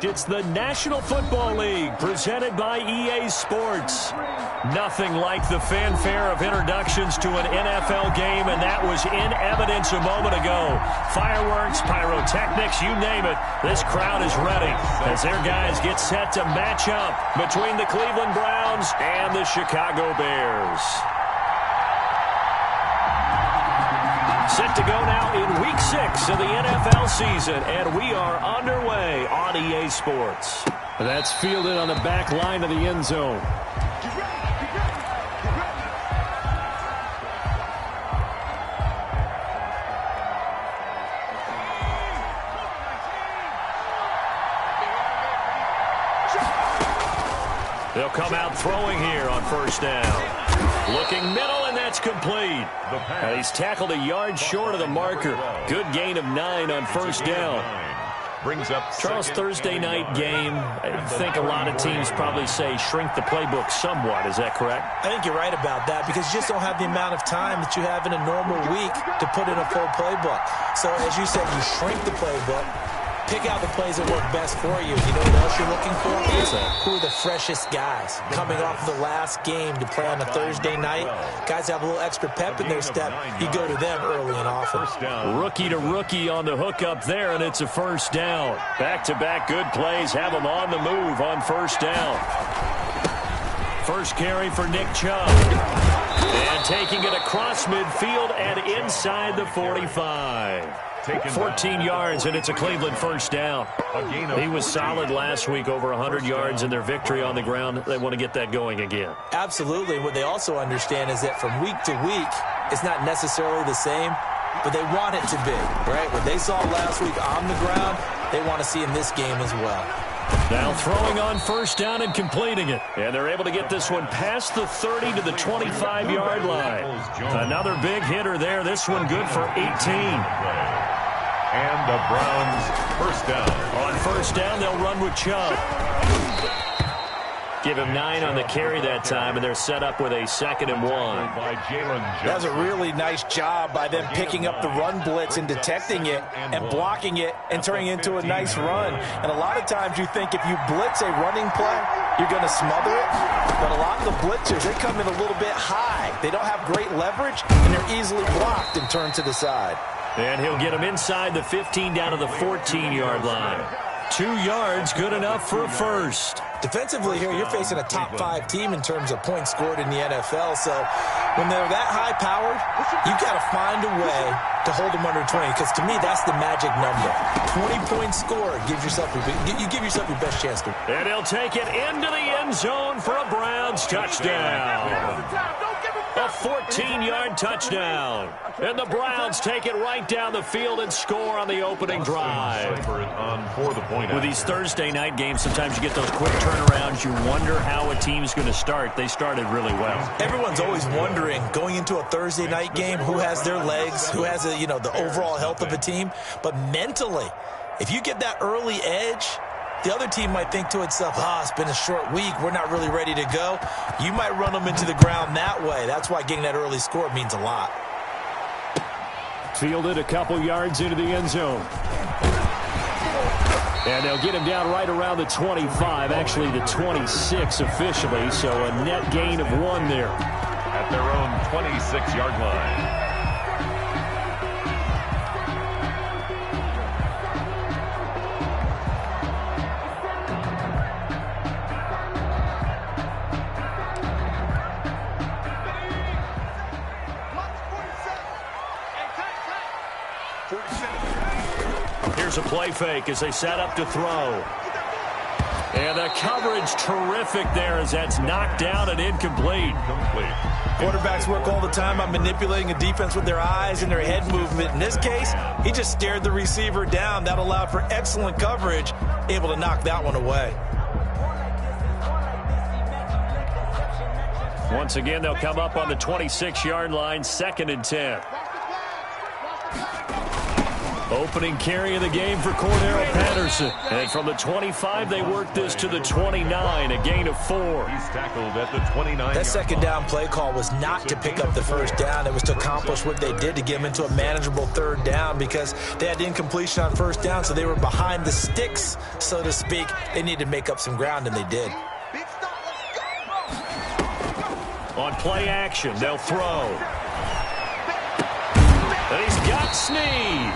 It's the National Football League presented by EA Sports. Nothing like the fanfare of introductions to an NFL game, and that was in evidence a moment ago. Fireworks, pyrotechnics, you name it. This crowd is ready as their guys get set to match up between the Cleveland Browns and the Chicago Bears. Set to go now in Week 6 of the NFL season, and we are underway on EA Sports. That's fielded on the back line of the end zone. They'll come out throwing here on first down. Looking middle, and that's complete. And he's tackled a yard short of the marker. Good gain of 9 on first down. Brings up Charles, Thursday night game. I think a lot of teams probably say shrink the playbook somewhat. Is that correct? I think you're right about that because you just don't have the amount of time that you have in a normal week to put in a full playbook. So as you said, you shrink the playbook. Pick out the plays that work best for you. You know what else you're looking for? Who are the freshest guys coming off the last game to play on a Thursday night? Guys have a little extra pep in their step. You go to them early and often. Rookie to rookie on the hookup there, and it's a first down. Back-to-back good plays have them on the move on first down. First carry for Nick Chubb. And taking it across midfield and inside the 45. 14 yards, and it's a Cleveland first down. He was solid last week, over 100 yards in their victory on the ground. They want to get that going again. Absolutely. What they also understand is that from week to week, it's not necessarily the same, but they want it to be, right? What they saw last week on the ground, they want to see in this game as well. Now throwing on first down and completing it. And they're able to get this one past the 30 to the 25-yard line. Another big hitter there. This one good for 18. And the Browns first down. On first down, they'll run with Chubb. Give him 9 on the carry that time, and they're set up with a 2nd and 1. That's a really nice job by them picking up the run blitz and detecting it and blocking it and turning it into a nice run. And a lot of times you think if you blitz a running play, you're going to smother it. But a lot of the blitzers, they come in a little bit high. They don't have great leverage, and they're easily blocked and turned to the side. And he'll get him inside the 15 down to the 14-yard line. 2 yards, good enough for a first. Defensively here, you're facing a top-5 team in terms of points scored in the NFL. So when they're that high-powered, you got to find a way to hold them under 20. Because to me, that's the magic number. 20 points scored gives yourself you give yourself your best chance to. And he'll take it into the end zone for a Browns touchdown. A 14-yard touchdown. And the Browns take it right down the field and score on the opening drive. With these Thursday night games, sometimes you get those quick turnarounds. You wonder how a team's going to start. They started really well. Everyone's always wondering, going into a Thursday night game, who has their legs, who has the overall health of a team. But mentally, if you get that early edge, the other team might think to itself, it's been a short week. We're not really ready to go. You might run them into the ground that way. That's why getting that early score means a lot. Fielded a couple yards into the end zone. And they'll get him down right around the 25, actually the 26 officially, so a net gain of 1 there. At their own 26-yard line. Here's a play fake as they set up to throw. And the coverage terrific there as that's knocked down and incomplete. Quarterbacks work all the time on manipulating a defense with their eyes and their head movement. In this case, he just stared the receiver down. That allowed for excellent coverage, able to knock that one away. Once again, they'll come up on the 26-yard line, 2nd and 10. opening carry of the game for Cordero Patterson. And from the 25, they work this to the 29, a gain of 4. He's tackled at the 29. That second down play call was not to pick up the first down. It was to accomplish what they did to get them into a manageable third down because they had incompletion on first down, so they were behind the sticks, so to speak. They needed to make up some ground, and they did. On play action, they'll throw. And he's got Snead.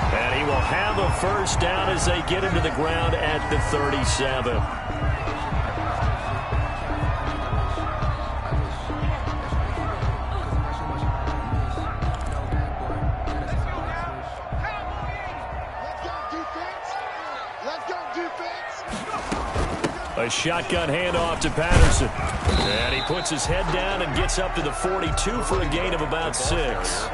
And he will have a first down as they get him to the ground at the 37. A shotgun handoff to Patterson. And he puts his head down and gets up to the 42 for a gain of about 6.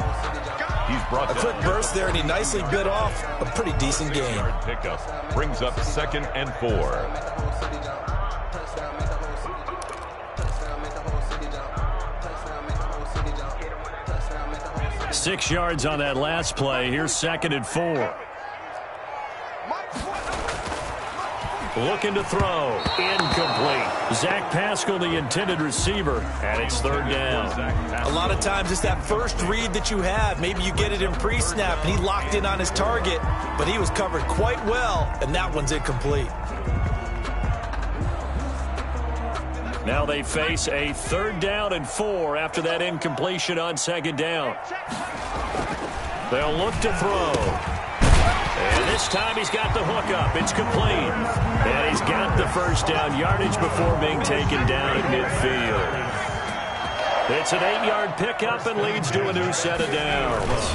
He's brought a quick burst there, and he nicely bit off a pretty decent gain. Pickup brings up 2nd and 4. 6 yards on that last play. Here's 2nd and 4. Looking to throw. Incomplete. Zach Pascal, the intended receiver, and it's 3rd down. A lot of times it's that first read that you have. Maybe you get it in pre-snap, and he locked in on his target, but he was covered quite well, and that one's incomplete. Now they face a 3rd down and 4 after that incompletion on 2nd down. They'll look to throw. And this time he's got the hook up. It's complete. And he's got the first down yardage before being taken down at midfield. It's an 8-yard pickup and leads to a new set of downs.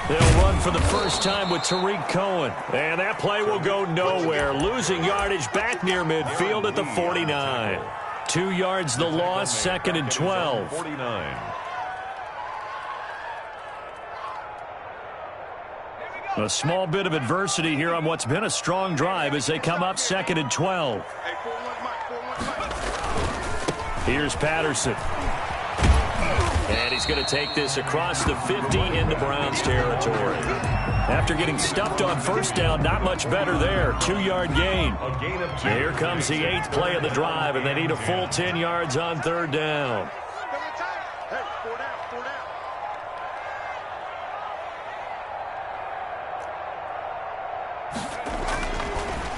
They'll run for the first time with Tariq Cohen. And that play will go nowhere. Losing yardage back near midfield at the 49. 2 yards the loss, 2nd and 12. 49. A small bit of adversity here on what's been a strong drive as they come up 2nd and 12. Here's Patterson. And he's going to take this across the 50 into Browns territory. After getting stuffed on first down, not much better there. 2-yard gain. Here comes the 8th play of the drive, and they need a full 10 yards on 3rd down.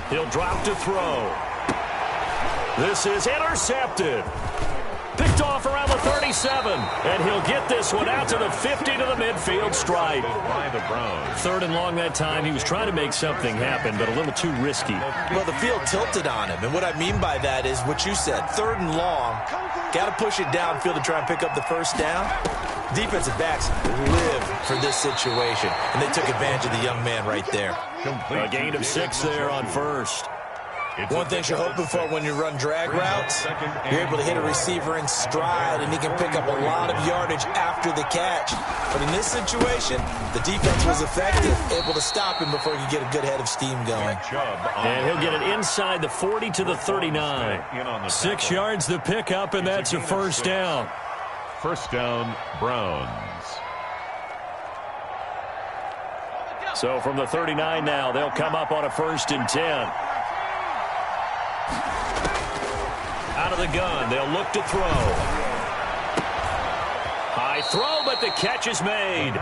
He'll drop to throw. This is intercepted. Picked off around the 37. And he'll get this one out to the 50 to the midfield stripe. By the Browns. 3rd and long that time. He was trying to make something happen, but a little too risky. Well, the field tilted on him. And what I mean by that is what you said. 3rd and long. Got to push it downfield to try and pick up the first down. Defensive backs live for this situation. And they took advantage of the young man right there. A gain of 6 there on first. One thing you're hoping for when you run drag routes, you're able to hit a receiver in stride, and he can pick up a lot of yardage after the catch. But in this situation, the defense was effective, able to stop him before he could get a good head of steam going. And he'll get it inside the 40 to the 39. 6 yards the pickup, and that's a first down. First down, Browns. So from the 39 now, they'll come up on a 1st and 10. Out of the gun, they'll look to throw. High throw, but the catch is made.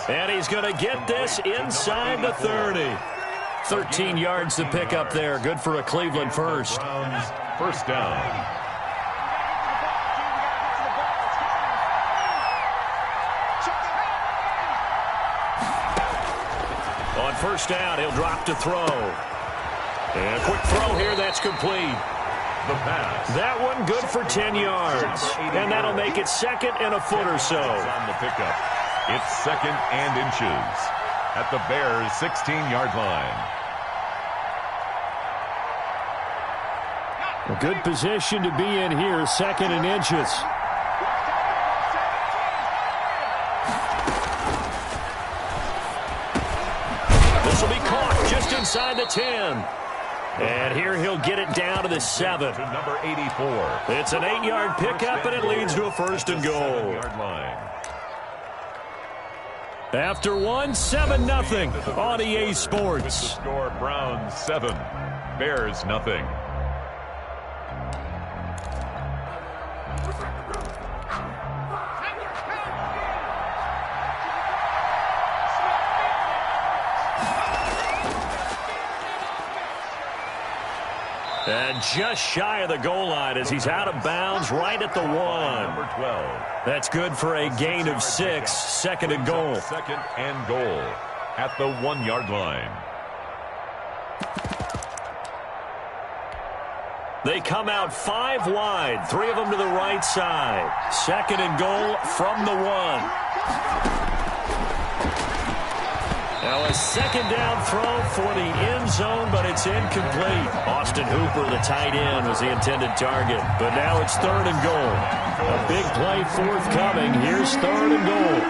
And he's going to get this inside the 30. 13 yards to pick up there. Good for a Cleveland first. Browns, first down. On first down, he'll drop to throw. And a quick throw here, that's complete. The pass. That one good for 10 yards. And that'll make it 2nd and a foot or so. On the pickup. It's 2nd and inches. At the Bears' 16-yard line. A good position to be in here, 2nd and inches. This will be caught just inside the 10. And here he'll get it down to the 7. To number 84. It's an 8-yard pickup, and it leads to a 1st and goal. Yard line. After one, 7-0 on EA Sports. With the score, Browns 7, Bears nothing. And just shy of the goal line as he's out of bounds right at the 1. Number 12. That's good for a gain of 6. Second and goal. Second and goal at the 1-yard line. They come out 5 wide, 3 of them to the right side. Second and goal from the 1. Now a second down throw for the end zone, but it's incomplete. Austin Hooper, the tight end, was the intended target. But now it's third and goal. A big play forthcoming. Here's third and goal.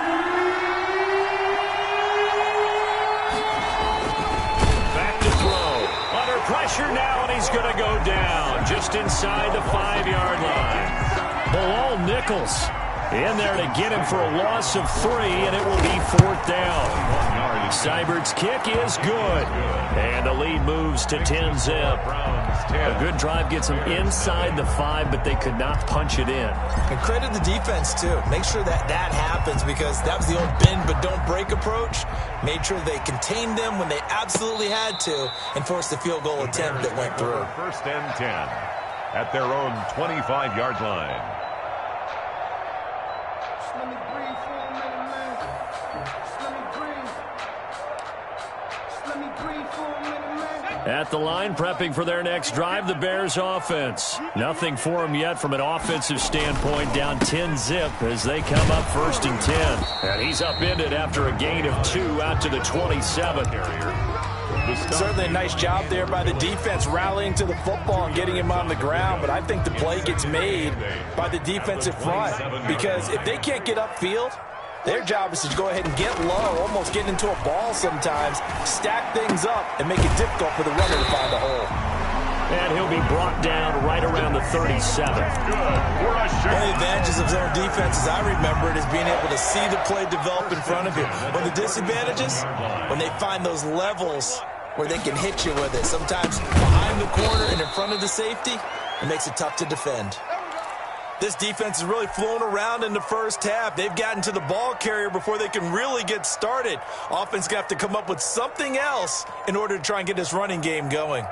Back to throw. Under pressure now, and he's going to go down just inside the 5-yard line. Bilal Nichols in there to get him for a loss of 3, and it will be 4th down. Seibert's kick is good. And the lead moves to 10-zip. A good drive gets them inside the 5, but they could not punch it in. And credit the defense, too. Make sure that happens, because that was the old bend but don't break approach. Made sure they contained them when they absolutely had to and forced the field goal attempt that went through. First and 10 at their own 25-yard line. At the line, prepping for their next drive, the Bears offense. Nothing for them yet from an offensive standpoint, down 10-zip as they come up 1st and 10. And he's upended after a gain of 2 out to the 27. Certainly a nice job there by the defense rallying to the football and getting him on the ground, but I think the play gets made by the defensive front, because if they can't get upfield, their job is to go ahead and get low, almost get into a ball sometimes, stack things up, and make it difficult for the runner to find a hole. And he'll be brought down right around the 37. One of the advantages of zone defense, as I remember it, is being able to see the play develop in front of you. One of the disadvantages, when they find those levels where they can hit you with it. Sometimes behind the corner and in front of the safety, it makes it tough to defend. This defense is really flown around in the first half. They've gotten to the ball carrier before they can really get started. Offense going to have to come up with something else in order to try and get this running game going.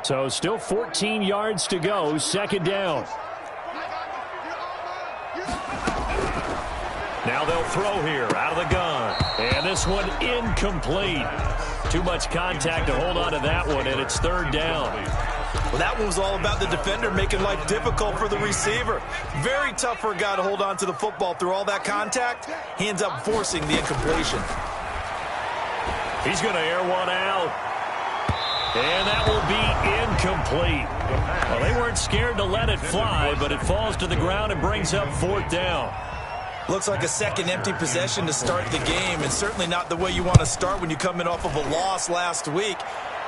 So still 14 yards to go, second down. Now they'll throw here out of the gun. And this one incomplete. Too much contact to hold on to that one, and it's third down. Well, that one was all about the defender making life difficult for the receiver. Very tough for a guy to hold on to the football through all that contact. He ends up forcing the incompletion. He's going to air one out. And that will be incomplete. Well, they weren't scared to let it fly, but it falls to the ground and brings up 4th down. Looks like a second empty possession to start the game, and certainly not the way you want to start when you come in off of a loss last week.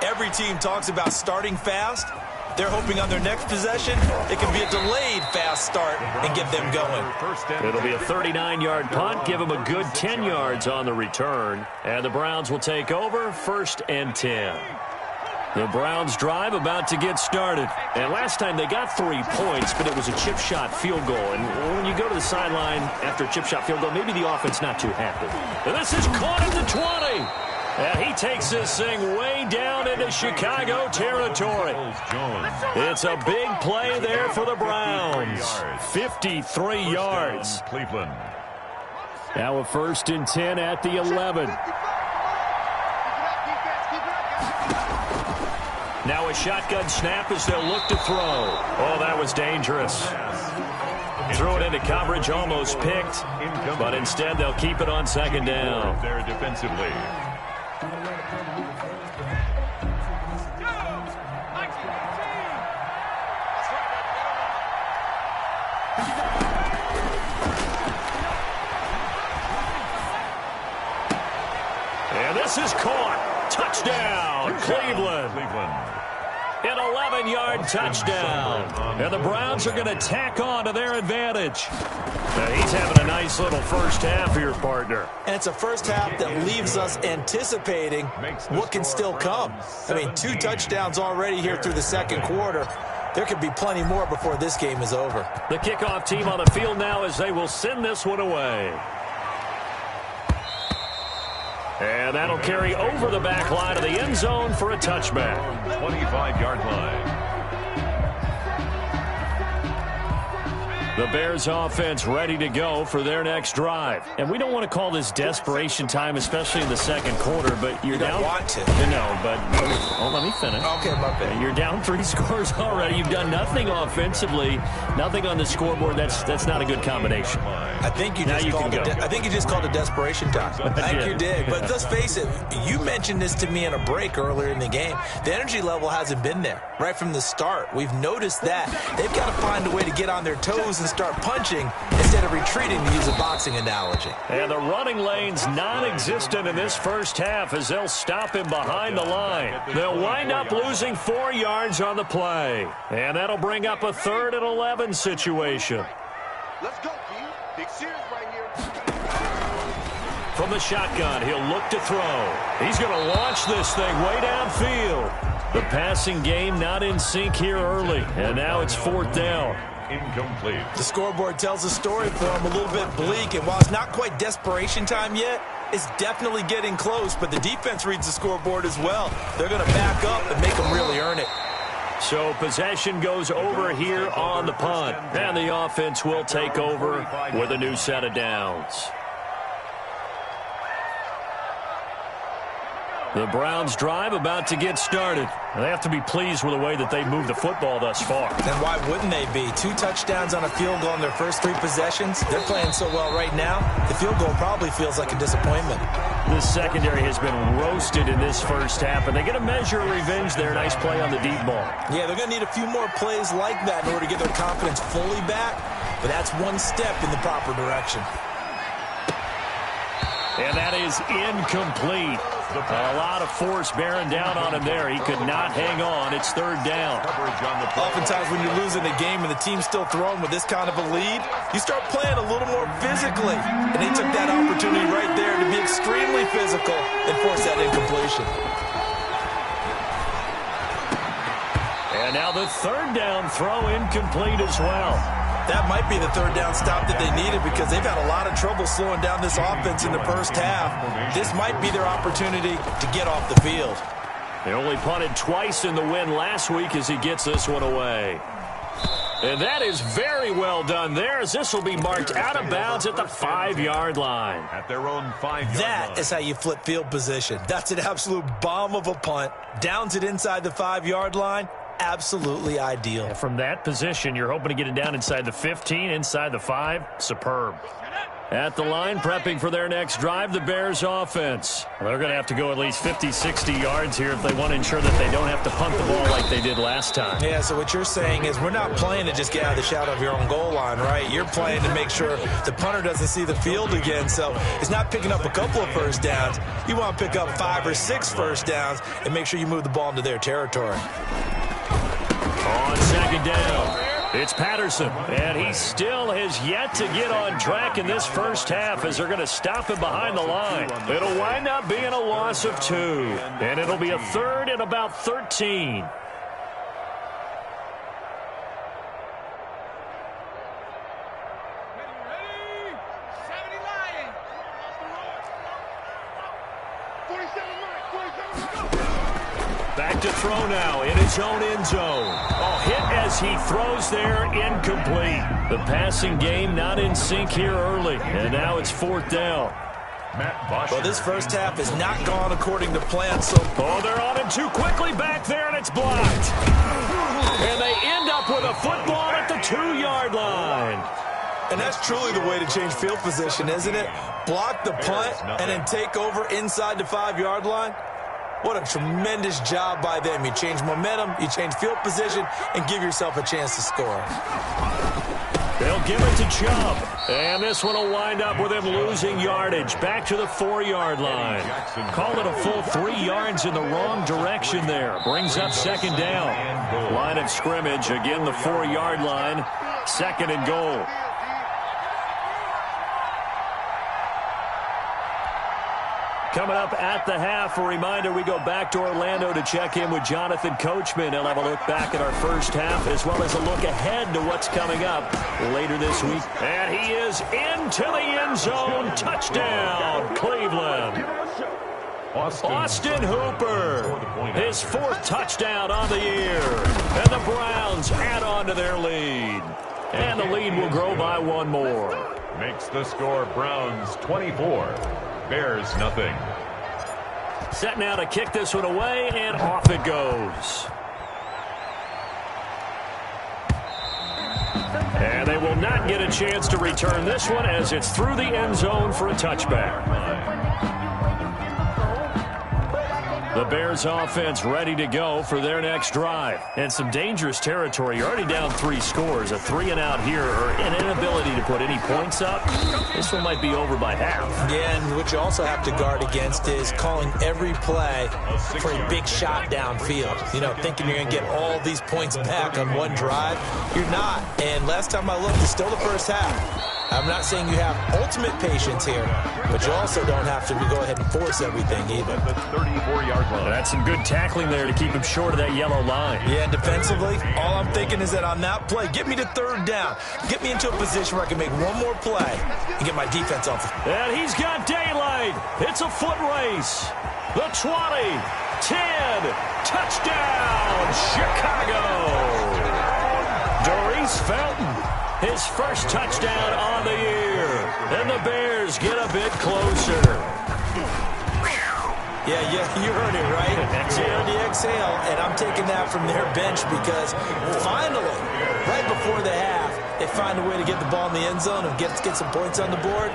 Every team talks about starting fast. They're hoping on their next possession it can be a delayed fast start and get them going. It'll be a 39-yard punt, give them a good 10 yards on the return. And the Browns will take over, 1st and 10. The Browns drive about to get started. And last time they got 3 points, but it was a chip shot field goal. And when you go to the sideline after a chip shot field goal, maybe the offense not too happy. And this is caught at the 20. And he takes this thing way down into Chicago territory. It's a big play there for the Browns. 53 yards. Cleveland. Now a 1st and 10 at the 11. Now a shotgun snap as they'll look to throw. Oh, that was dangerous. Threw it into coverage, almost picked, but instead they'll keep it on second down. There defensively. And this is caught. Touchdown, Cleveland. An 11-yard touchdown. And the Browns are going to tack on to their advantage. Now he's having a nice little first half here, partner. And it's a first half that leaves us anticipating what can still come. I mean, 2 touchdowns already here through the second quarter. There could be plenty more before this game is over. The kickoff team on the field now as they will send this one away. And that'll carry over the back line of the end zone for a touchback. 25-yard line. The Bears offense ready to go for their next drive. And we don't want to call this desperation time, especially in the second quarter, but you're down. You don't want to. No, but let me finish. Okay, my bad. You're down 3 scores already. You've done nothing offensively, nothing on the scoreboard. That's not a good combination. I think you just called it desperation time. I think you did. But let's face it, you mentioned this to me in a break earlier in the game. The energy level hasn't been there right from the start. We've noticed that. They've got to find a way to get on their toes and start punching instead of retreating, to use a boxing analogy. And the running lane's non-existent in this first half as they'll stop him behind the line. They'll wind up losing 4 yards on the play. And that'll bring up a 3rd and 11 situation. Let's go, P. Big series right here. From the shotgun, he'll look to throw. He's going to launch this thing way downfield. The passing game not in sync here early. And now it's 4th down. Incomplete. The scoreboard tells a story for him, a little bit bleak, and while it's not quite desperation time yet, it's definitely getting close, but the defense reads the scoreboard as well. They're going to back up and make them really earn it. So possession goes over here on the punt, and the offense will take over with a new set of downs. The Browns drive about to get started. They have to be pleased with the way that they moved the football thus far. And why wouldn't they be? 2 touchdowns on a field goal in their first 3 possessions. They're playing so well right now, the field goal probably feels like a disappointment. This secondary has been roasted in this first half, and they get a measure of revenge there. Nice play on the deep ball. Yeah, they're going to need a few more plays like that in order to get their confidence fully back, but that's one step in the proper direction. And that is incomplete. A lot of force bearing down on him there. He could not hang on. It's 3rd down. Oftentimes when you're losing a game and the team's still throwing with this kind of a lead, you start playing a little more physically. And they took that opportunity right there to be extremely physical and force that incompletion. And now the 3rd down throw incomplete as well. That might be the 3rd down stop that they needed because they've had a lot of trouble slowing down this offense in the first half. This might be their opportunity to get off the field. They only punted twice in the win last week as he gets this one away. And that is very well done there as this will be marked out of bounds at the 5-yard line. At their own 5-yard line. That is how you flip field position. That's an absolute bomb of a punt. Downs it inside the 5-yard line. Absolutely ideal. And from that position, you're hoping to get it down inside the 15, inside the 5. Superb. At the line, prepping for their next drive, the Bears offense. They're going to have to go at least 50, 60 yards here if they want to ensure that they don't have to punt the ball like they did last time. Yeah, so what you're saying is we're not playing to just get out of the shadow of your own goal line, right? You're playing to make sure the punter doesn't see the field again. So it's not picking up a couple of first downs. You want to pick up 5 or 6 first downs and make sure you move the ball into their territory. On 2nd down, it's Patterson, and he still has yet to get on track in this first half as they're going to stop him behind the line. It'll wind up being a loss of 2, and it'll be a 3rd and about 13. Back to throw now in his own end zone. Hit as he throws there, incomplete. The passing game not in sync here early, and now it's 4th down. Well, this first half has not gone according to plan. They're on him too quickly back there, and it's blocked. And they end up with a football at the 2-yard line. And that's truly the way to change field position, isn't it? Block the punt and then take over inside the 5-yard line. What a tremendous job by them. You change momentum, you change field position, and give yourself a chance to score. They'll give it to Chubb. And this one will wind up with him losing yardage. Back to the 4-yard line. Called it a full 3 yards in the wrong direction there. Brings up second down. Line of scrimmage, again the 4-yard line. Second and goal. Coming up at the half, a reminder, we go back to Orlando to check in with Jonathan Coachman. He'll have a look back at our first half as well as a look ahead to what's coming up later this week. And he is into the end zone. Touchdown, Cleveland. Austin Hooper, his 4th touchdown on the year. And the Browns add on to their lead. And the lead will grow by 1 more. Makes the score Browns 24. Bears nothing. Set now to kick this one away, and off it goes. And they will not get a chance to return this one as it's through the end zone for a touchback. The Bears offense ready to go for their next drive. And some dangerous territory. You're already down 3 scores. A 3-and-out here or an inability to put any points up. This one might be over by half. Yeah, and what you also have to guard against is calling every play for a big shot downfield. You know, thinking you're going to get all these points back on one drive. You're not. And last time I looked, it's still the first half. I'm not saying you have ultimate patience here, but you also don't have to go ahead and force everything either. The 34-yard line. That's some good tackling there to keep him short of that yellow line. Yeah, and defensively, all I'm thinking is that on that play, get me to 3rd down. Get me into a position where I can make one more play and get my defense off. And he's got daylight. It's a foot race. The 20, 10, touchdown, Chicago. Doris Felton. His first touchdown on the year. And the Bears get a bit closer. Yeah, you heard it, right? Exhale, the exhale. And I'm taking that from their bench because finally, right before the half, they find a way to get the ball in the end zone and get some points on the board.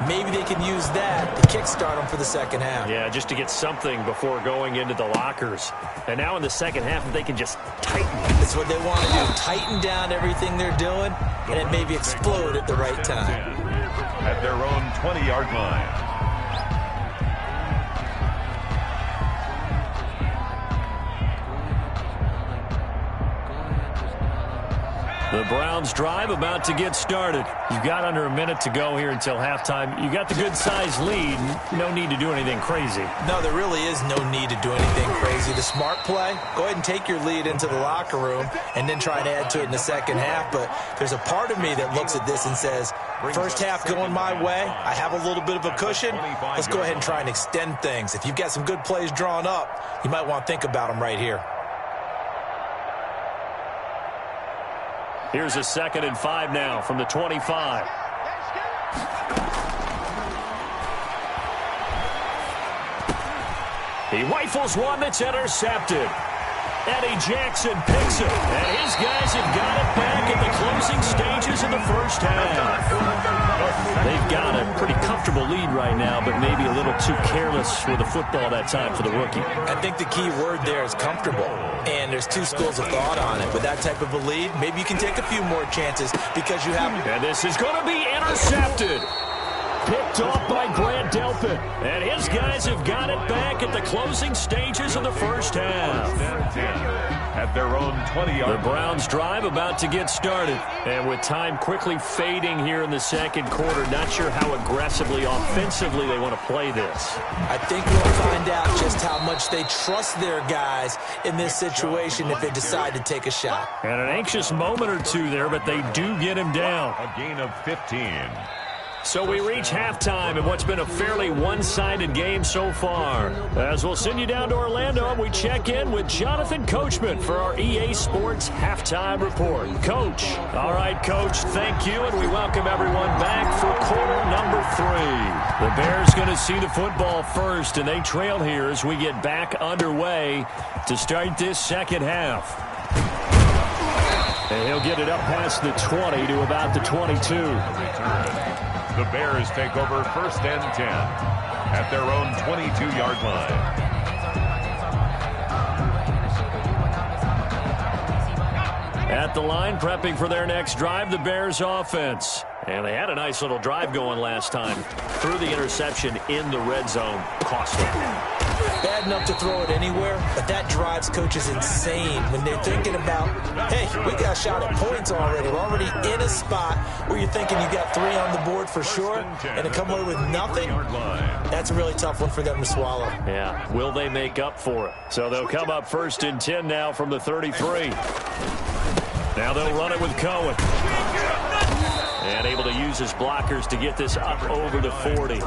Maybe they can use that to kickstart them for the second half. Yeah, just to get something before going into the lockers. And now in the second half, if they can just tighten. That's what they want to do. Tighten down everything they're doing, and then maybe explode at the right time. At their own 20-yard line. The Browns drive about to get started. You've got under a minute to go here until halftime. You got the good-sized lead. No need to do anything crazy. No, there really is no need to do anything crazy. The smart play, go ahead and take your lead into the locker room and then try to add to it in the second half. But there's a part of me that looks at this and says, first half going my way, I have a little bit of a cushion. Let's go ahead and try and extend things. If you've got some good plays drawn up, you might want to think about them right here. Here's a 2nd and 5 now from the 25. He rifles one that's intercepted. Eddie Jackson picks it. And his guys have got it back at the closing stages of the first half. They've got a pretty comfortable lead right now, but maybe a little too careless with the football that time for the rookie. I think the key word there is comfortable. And there's 2 schools of thought on it. With that type of a lead, maybe you can take a few more chances because you have... And this is going to be intercepted. Picked off by Grant Delpit. And his guys have got it back at the closing stages of the first half. At their own 20-yard. The Browns drive about to get started. And with time quickly fading here in the second quarter, not sure how aggressively, offensively they want to play this. I think we'll find out just how much they trust their guys in this situation if they decide to take a shot. And an anxious moment or two there, but they do get him down. A gain of 15. So we reach halftime in what's been a fairly one-sided game so far. As we'll send you down to Orlando, and we check in with Jonathan Coachman for our EA Sports Halftime Report. Coach. All right, Coach, thank you, and we welcome everyone back for quarter number 3. The Bears going to see the football first, and they trail here as we get back underway to start this second half. And he'll get it up past the 20 to about the 22. The Bears take over 1st and 10 at their own 22-yard line. At the line, prepping for their next drive, the Bears offense. And they had a nice little drive going last time. Threw the interception in the red zone. Costly. Bad enough to throw it anywhere, but that drives coaches insane when they're thinking about, hey, we got a shot at points already. We're already in a spot where you're thinking you got 3 on the board for sure, and to come away with nothing, that's a really tough one for them to swallow. Yeah, will they make up for it? So they'll come up 1st and 10 now from the 33. Now they'll run it with Cohen. And able to use his blockers to get this up over the 40.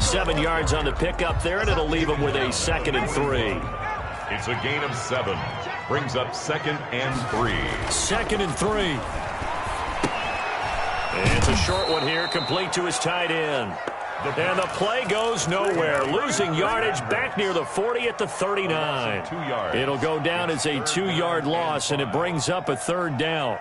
7 yards on the pickup there, and it'll leave him with a 2nd and 3. It's a gain of 7. Brings up 2nd and 3. 2nd and 3. And it's a short one here, complete to his tight end. And the play goes nowhere. Losing yardage back near the 40 at the 39. 2 yards. It'll go down as a 2-yard loss, and it brings up a 3rd down.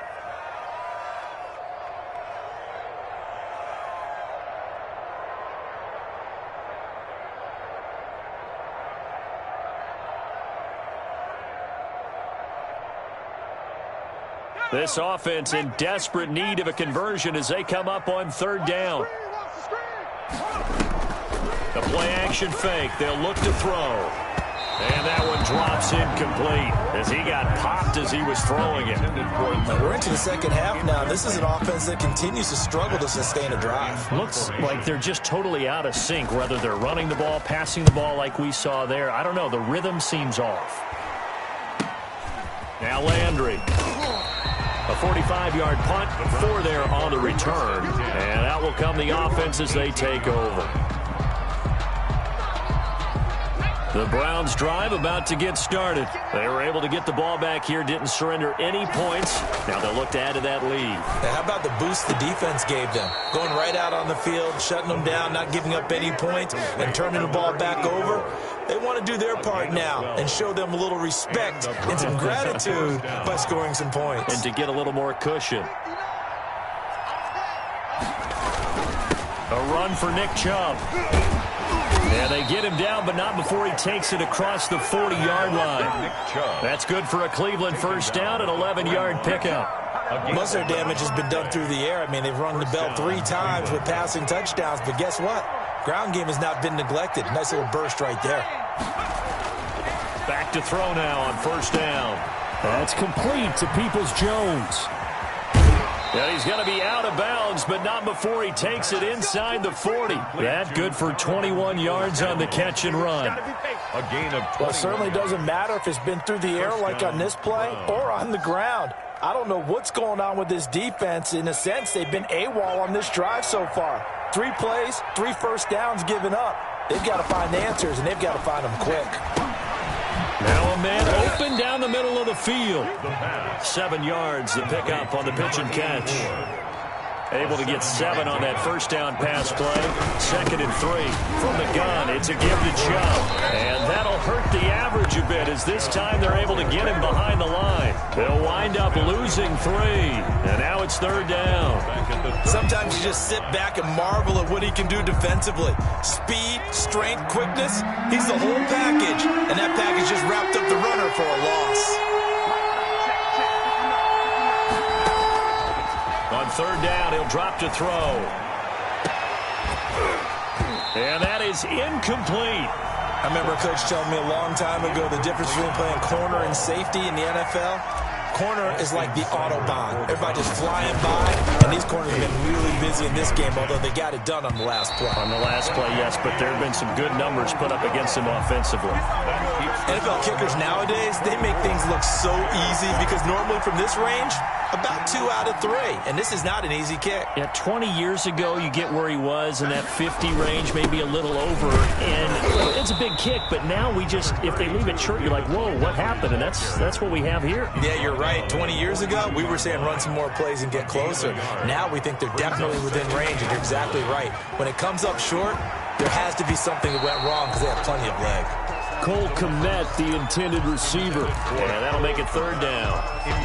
This offense in desperate need of a conversion as they come up on 3rd down. The play action fake. They'll look to throw. And that one drops incomplete as he got popped as he was throwing it. We're into the second half now. This is an offense that continues to struggle to sustain a drive. Looks like they're just totally out of sync, whether they're running the ball, passing the ball like we saw there. I don't know. The rhythm seems off. Now Landry. A 45-yard punt, 4 there on the return. And out will come the offense as they take over. The Browns drive about to get started. They were able to get the ball back here, didn't surrender any points. Now they'll look to add to that lead. Now, how about the boost the defense gave them? Going right out on the field, shutting them down, not giving up any points, and turning the ball back over. They want to do their part now and show them a little respect and some gratitude by scoring some points. And to get a little more cushion. A run for Nick Chubb. Yeah, they get him down, but not before he takes it across the 40-yard line. That's good for a Cleveland 1st down, an 11-yard pickup. Most of their damage has been done through the air. I mean, they've rung the bell 3 times with passing touchdowns, but guess what? Ground game has not been neglected. Nice little burst right there. Back to throw now on 1st down. That's complete to Peoples-Jones. And he's going to be out of bounds, but not before he takes it inside the 40. That good for 21 yards on the catch and run. A gain of 20. Well, it certainly doesn't matter if it's been through the air like on this play or on the ground. I don't know what's going on with this defense. In a sense, they've been AWOL on this drive so far. 3 plays, 3 1st downs given up. They've got to find answers, and they've got to find them quick. Now a man open down the middle of the field. 7 yards, the pickup on the pitch and catch. Able to get 7 on that 1st down pass play. 2nd and 3 from the gun. It's a give to Chubb. And that'll hurt the average a bit as this time they're able to get him behind the line. They'll wind up losing 3. And now it's 3rd down. Sometimes you just sit back and marvel at what he can do defensively. Speed, strength, quickness. He's the whole package. And that package just wrapped up the runner for a loss. On 3rd down, he'll drop to throw. And that is incomplete. I remember a coach telling me a long time ago the difference between playing corner and safety in the NFL. Corner is like the Autobahn. Everybody just flying by, and these corners have been really busy in this game, although they got it done on the last play. On the last play, yes, but there have been some good numbers put up against them offensively. NFL kickers nowadays, they make things look so easy because normally from this range, about 2 out of 3, and this is not an easy kick. Yeah, 20 years ago, you get where he was in that 50 range, maybe a little over, and it's a big kick, but now we just, if they leave it short, you're like, whoa, what happened? And that's what we have here. Yeah, you're right. 20 years ago, we were saying run some more plays and get closer. Now we think they're definitely within range, and you're exactly right. When it comes up short, there has to be something that went wrong because they have plenty of leg. Cole Kmet, the intended receiver. And that'll make it 3rd down.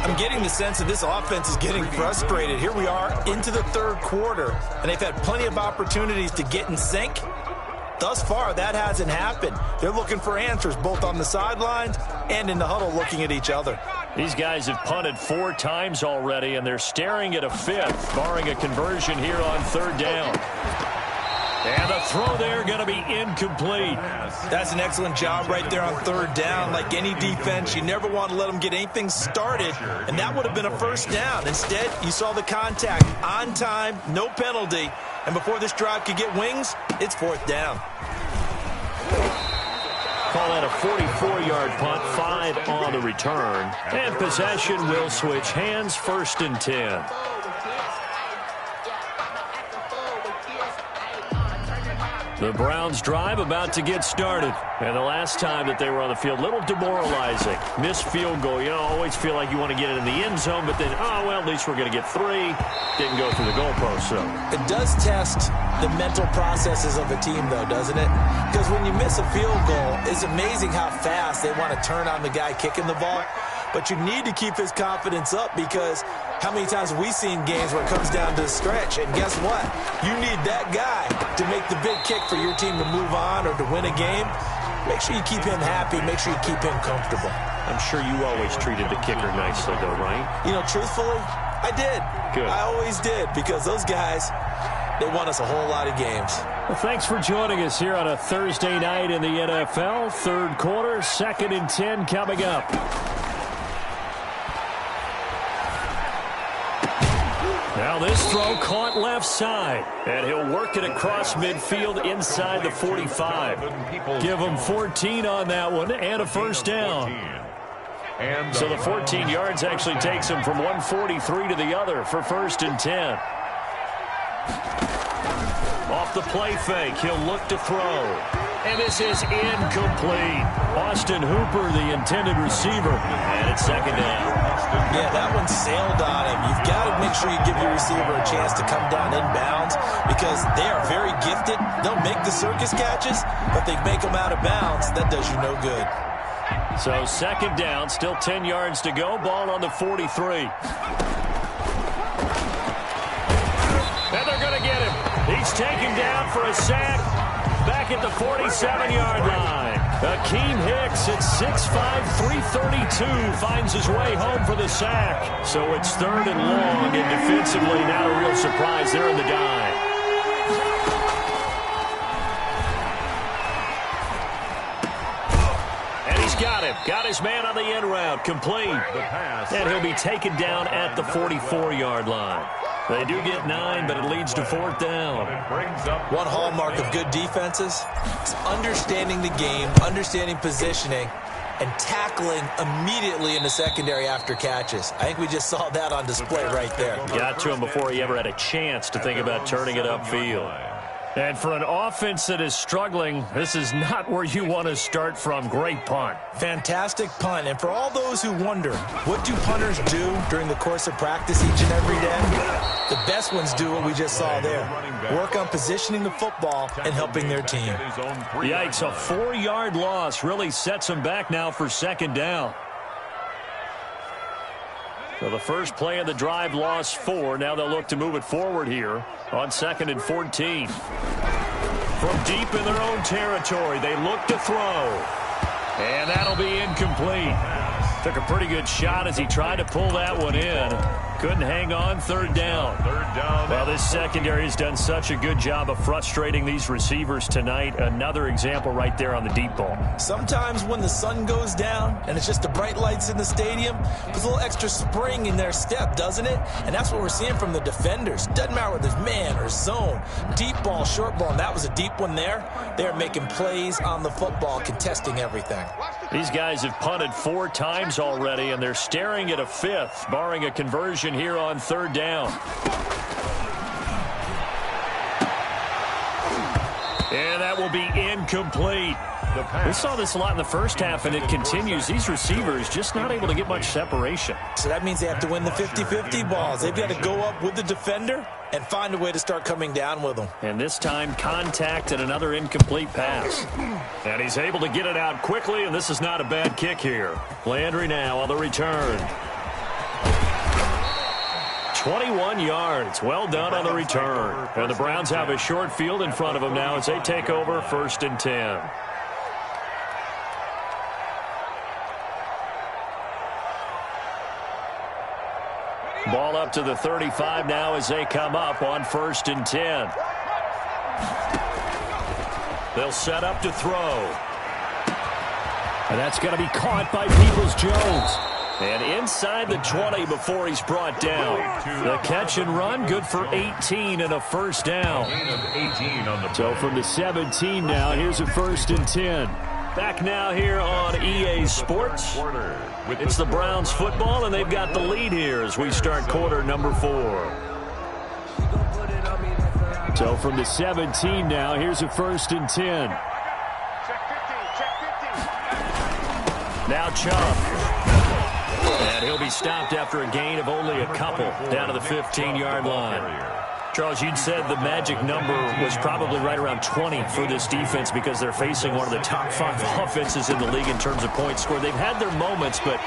I'm getting the sense that this offense is getting frustrated. Here we are into the 3rd quarter, and they've had plenty of opportunities to get in sync. Thus far, that hasn't happened. They're looking for answers both on the sidelines and in the huddle looking at each other. These guys have punted 4 times already, and they're staring at a 5th, barring a conversion here on 3rd down. And the throw there going to be incomplete. That's an excellent job right there on 3rd down. Like any defense, you never want to let them get anything started, and that would have been a 1st down. Instead, you saw the contact on time, no penalty, and before this drive could get wings, it's 4th down. Call that a 44-yard punt, 5 on the return. And possession will switch hands, 1st and 10. The Browns drive about to get started. And the last time that they were on the field, a little demoralizing. Missed field goal. You know, always feel like you want to get it in the end zone, but then, oh, well, at least we're going to get 3. Didn't go through the goalpost, so. It does test the mental processes of a team, though, doesn't it? Because when you miss a field goal, it's amazing how fast they want to turn on the guy kicking the ball. But you need to keep his confidence up, because how many times have we seen games where it comes down to the stretch? And guess what? You need that guy to make the big kick for your team to move on or to win a game. Make sure you keep him happy. Make sure you keep him comfortable. I'm sure you always treated the kicker nicely, though, right? You know, truthfully, I did. Good. I always did, because those guys, they won us a whole lot of games. Well, thanks for joining us here on a Thursday night in the NFL. 3rd quarter, 2nd and 10 coming up. Now this throw caught left side, and he'll work it across midfield inside the 45. Give him 14 on that one and a 1st down. So the 14 yards actually takes him from 143 to the other for 1st and 10. Off the play fake, he'll look to throw. And this is incomplete. Austin Hooper, the intended receiver, and it's 2nd down. Yeah, that one sailed on him. You've got to make sure you give your receiver a chance to come down inbounds, because they are very gifted. They'll make the circus catches, but they make them out of bounds. That does you no good. So 2nd down, still 10 yards to go. Ball on the 43. And they're going to get him. He's taken down for a sack back at the 47-yard line. Akeem Hicks at 6'5", 332 finds his way home for the sack. So it's 3rd and long, and defensively not a real surprise there in the dive. And he's got him. Got his man on the end route. Complete. And he'll be taken down at the 44-yard line. They do get 9, but it leads to 4th down. One hallmark of good defenses is understanding the game, understanding positioning, and tackling immediately in the secondary after catches. I think we just saw that on display right there. Got to him before he ever had a chance to think about turning it upfield. And for an offense that is struggling, this is not where you want to start from. Great punt. Fantastic punt. And for all those who wonder, what do punters do during the course of practice each and every day? The best ones do what we just saw there. Work on positioning the football and helping their team. Yikes, a 4-yard loss really sets them back now for 2nd down. So the first play of the drive lost 4. Now they'll look to move it forward here on 2nd and 14. From deep in their own territory, they look to throw. And that'll be incomplete. Took a pretty good shot as he tried to pull that one in. Couldn't hang on. 3rd down. Well, this secondary has done such a good job of frustrating these receivers tonight. Another example right there on the deep ball. Sometimes when the sun goes down and it's just the bright lights in the stadium, there's a little extra spring in their step, doesn't it? And that's what we're seeing from the defenders. Doesn't matter whether it's man or zone. Deep ball, short ball, and that was a deep one there. They're making plays on the football, contesting everything. These guys have punted 4 times already, and they're staring at a 5th, barring a conversion here on 3rd down. And that will be incomplete. We saw this a lot in the first half, and it continues. These receivers just not able to get much separation. So that means they have to win the 50-50 balls. They've got to go up with the defender and find a way to start coming down with them. And this time, contact and another incomplete pass. And he's able to get it out quickly, and this is not a bad kick here. Landry now on the return. 21 yards. Well done on the return. And the Browns have a short field in front of them now as they take over 1st and 10. Ball up to the 35 now as they come up on 1st and 10. They'll set up to throw. And that's going to be caught by Peoples-Jones. And inside the 20 before he's brought down. The catch and run, good for 18 and a first down. So from the 17 now, here's a 1st and 10. Back now here on EA Sports. It's the Browns football, and they've got the lead here as we start quarter number 4. So from the 17 now, here's a 1st and 10. Now Chubb. And he'll be stopped after a gain of only a couple down to the 15-yard line. Charles, you'd said the magic number was probably right around 20 for this defense because they're facing one of the top 5 offenses in the league in terms of points scored. They've had their moments, but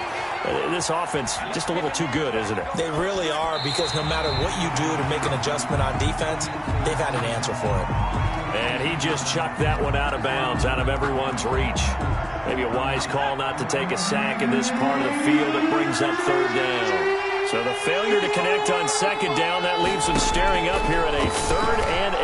this offense just a little too good, isn't it? They really are, because no matter what you do to make an adjustment on defense, they've had an answer for it. And he just chucked that one out of bounds, out of everyone's reach. Maybe a wise call not to take a sack in this part of the field. It brings up 3rd down. So the failure to connect on 2nd down, that leaves them staring up here at a 3rd and 8.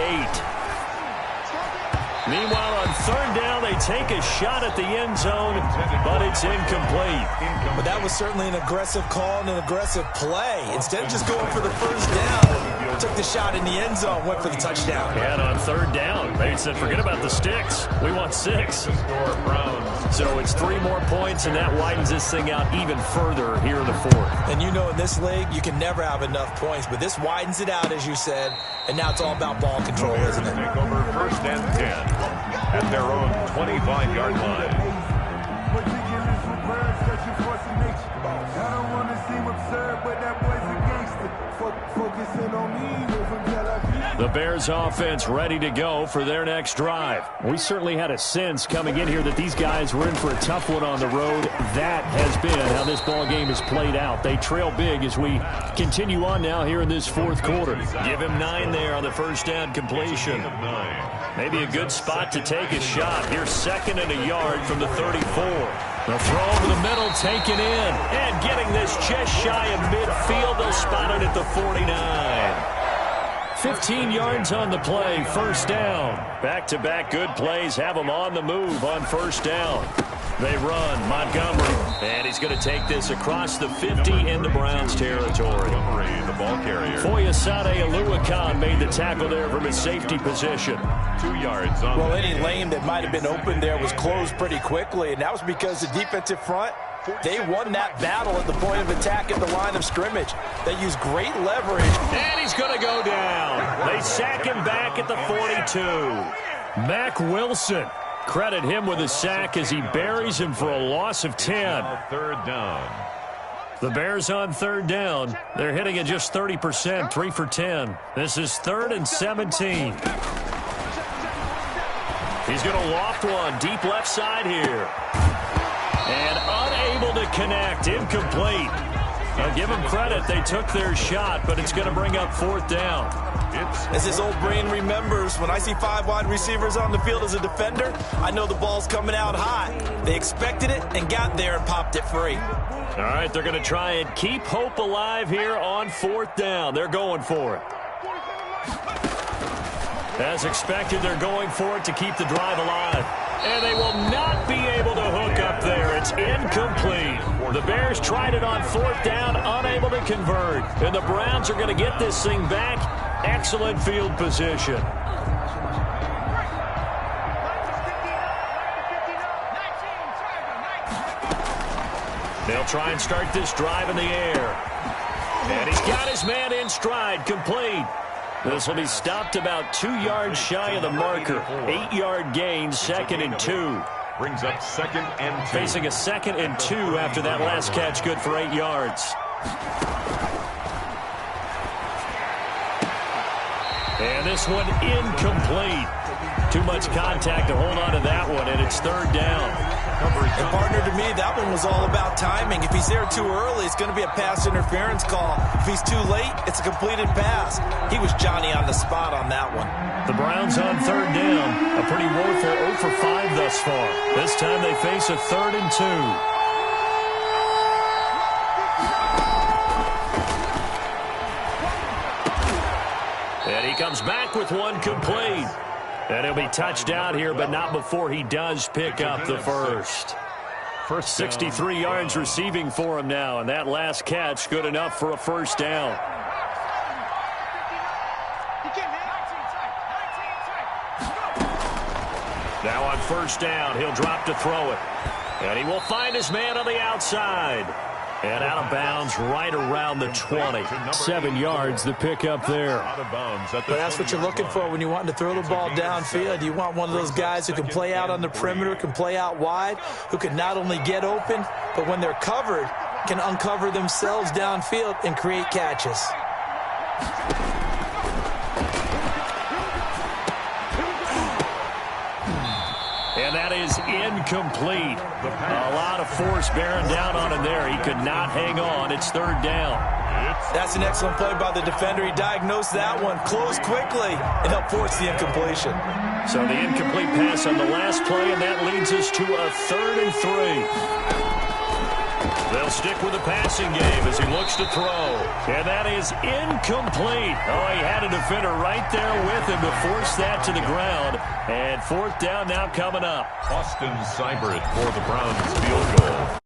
Meanwhile, on 3rd down, they take a shot at the end zone, but it's incomplete. But that was certainly an aggressive call and an aggressive play. Instead of just going for the 1st down, took the shot in the end zone, went for the touchdown. And on 3rd down, they said, forget about the sticks. We want 6. So it's 3 more points, and that widens this thing out even further here in the 4th. And you know, in this league, you can never have enough points, but this widens it out, as you said, and now it's all about ball control, isn't it? Take over 1st and 10 at their own 25-yard line. The Bears offense ready to go for their next drive. We certainly had a sense coming in here that these guys were in for a tough one on the road. That has been how this ball game has played out. They trail big as we continue on now here in this 4th quarter. Give him 9 there on the 1st down completion. Maybe a good spot to take a shot. Here's 2nd and a yard from the 34. The throw over the middle, taken in. And getting this just shy of midfield. They'll spot it at the 49. 15 yards on the play, 1st down. Back-to-back good plays have them on the move on 1st down. They run, Montgomery, and he's going to take this across the 50 into Browns territory. The ball carrier. Foyesade Oluwakan made the tackle there from his safety position. 2 yards on. Well, any lane that might have been open there was closed pretty quickly, and that was because the defensive front, they won that battle at the point of attack at the line of scrimmage. They used great leverage. And he's going to go down. They sack him back at the 42. Mack Wilson. Credit him with a sack as he buries him for a loss of 10. 3rd down. The Bears on 3rd down. They're hitting at just 30%, 3 for 10. This is 3rd and 17. He's going to loft one deep left side here. And unable to connect, incomplete. I'll give them credit. They took their shot, but it's going to bring up 4th down. As his old brain remembers, when I see 5 wide receivers on the field as a defender, I know the ball's coming out high. They expected it and got there and popped it free. All right, they're going to try and keep hope alive here on 4th down. They're going for it. As expected, they're going for it to keep the drive alive. And they will not be able to hook up there. It's incomplete. The Bears tried it on 4th down, unable to convert. And the Browns are going to get this thing back. Excellent field position. They'll try and start this drive in the air. And he's got his man in stride, complete. This will be stopped about 2 yards shy of the marker. 8-yard gain, 2nd and 2. Brings up 2nd and 2. Facing a 2nd and 2 after that last catch, good for 8 yards. And this one incomplete. Too much contact to hold on to that one, and it's 3rd down. And partner, to me, that one was all about timing. If he's there too early, it's going to be a pass interference call. If he's too late, it's a completed pass. He was Johnny on the spot on that one. The Browns on 3rd down. A pretty woeful 0 for 5 thus far. This time they face a 3rd and 2. comes back with one complete. And he'll be touched out here, but not before he does pick up the first. 63 yards receiving for him now, and that last catch good enough for a first down. Now on first down, he'll drop to throw it. And he will find his man on the outside. And out of bounds right around the 20. 7 yards, the pickup there. But that's what you're looking for when you want to throw the ball downfield. You want one of those guys who can play out on the perimeter, can play out wide, who can not only get open, but when they're covered, can uncover themselves downfield and create catches. And that is incomplete. A lot of force bearing down on him there. He could not hang on. It's third down. That's an excellent play by the defender. He diagnosed that one, closed quickly, and helped force the incompletion. So the incomplete pass on the last play, and that leads us to a 3rd and 3. They'll stick with the passing game as he looks to throw. And that is incomplete. Oh, he had a defender right there with him to force that to the ground. And 4th down now coming up. Austin Seibert for the Browns field goal.